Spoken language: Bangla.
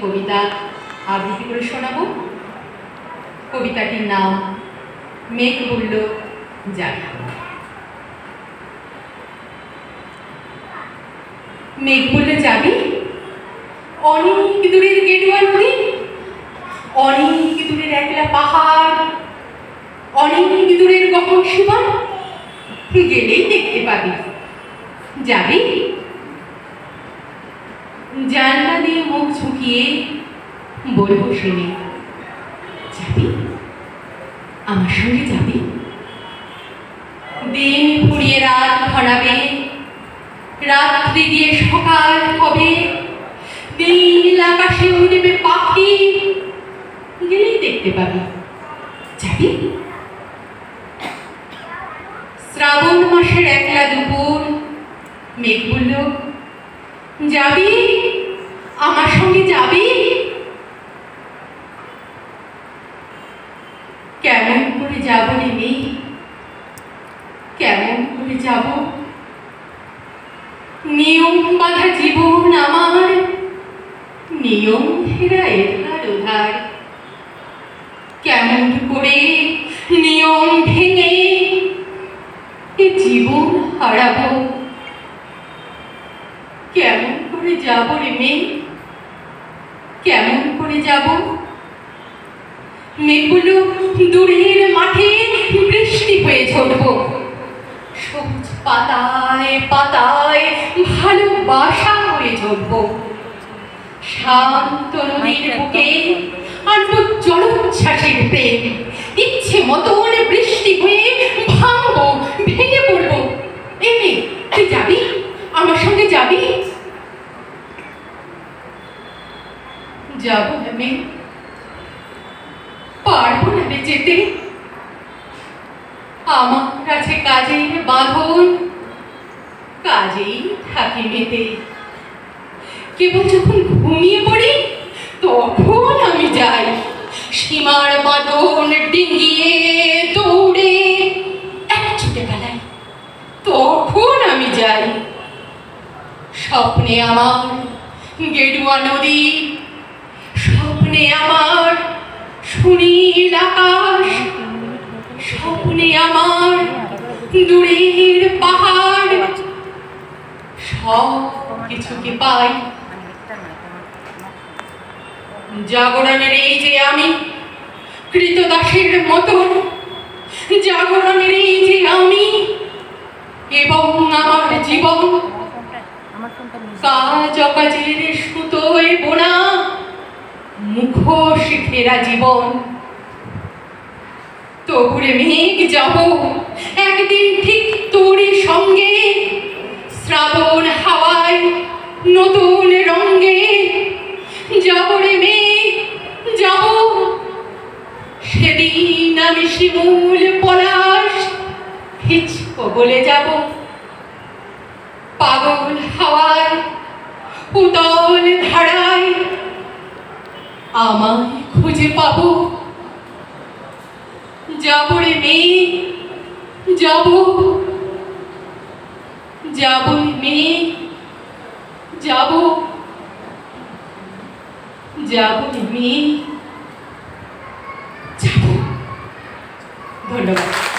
কবিতা আবৃত্তি করে শোনাব। কবিতাটির নাম মেঘ বলল যাবি। মেঘ বলল যাবি, অনেক দূরের গেরুয়া নদী, অনেক দূরের একলা পাহাড়, অনেক দূরের গহন শিবন, গেলেই দেখতে পাবি। যাবি? জানলা দিয়ে মুখ ঝুঁকিয়ে বলবো শুনে, যাবি? আমার সঙ্গে যাবি? দিন ফুরিয়ে রাত ঘনাবে, রাত্রি দিয়ে সকাল হবে, নীল আকাশে উড়বে পাখি, গেলেই দেখতে পাবি। যাবি? শ্রাবণ মাসের একলা দুপুর, মেঘ বলল যাবি? আমার সঙ্গে যাবি? কেমন করে যাব রে মেঘ, কেমন করে যাব? নিয়ম বাঁধা জীবন আমার, নিয়ম ফেরা এধার ওধার, কেমন করে নিয়ম ভেঙে এ জীবন হারাবো? কেমন করে যাব রে মেঘ, কেমন করে যাব? মেঘগুলো দূরের মাঠে বৃষ্টি হয়ে ঝরবো, সবুজ পাতায় পাতায় ভালোবাসা হয়ে ঝরবো, শান্ত নদীর বুকে আনবো জলোচ্ছ্বাসের প্রেম, ইচ্ছে মতন বৃষ্টি হয়ে ভাঙবো, ভেঙে পড়বো। এই মেঘ, তুই যাবি? আমার সঙ্গে যাবি? যাবো না মেঘ, পারবো না রে যেতে। আমার কাছে কাজের বাঁধন, কাজেই থাকি মেতে। কেবল যখন ঘুমিয়ে পড়ি তখন আমি যাই, সীমার বাঁধন ডিঙ্গিয়ে দৌড়ে এক ছুটে বেলায়, তখন আমি যাই। স্বপ্নে আমার গেরুয়া নদী, স্বপ্নে আমার সুনীল আকাশ, স্বপ্নে আমার দূরের পাহাড়, সব কিছুকে পাই। জাগরণের এই যে আমি কৃতদাসের মতন, জাগরণের এই যে আমি এবং আমার জীবন, কাজ অকাজের সুতোয় বোনা মুখোশ ঘেরা জীবন। তবুরে মেঘ যাব একদিন ঠিক তোরই সঙ্গে, শ্রাবণ হাওয়ায় নতুন রঙ্গে। যাব রে মেঘ যাব, সেদিন আমি শিমুল পলাশ হিচকো বলে যাব, পাগল হাওয়ায় উতল ধারায় আমায় খুঁজে পাবো। যাব রে মেঘ যাব, যাব রে মেঘ যাব, যাব রে মেঘ যাব। ধন্যবাদ।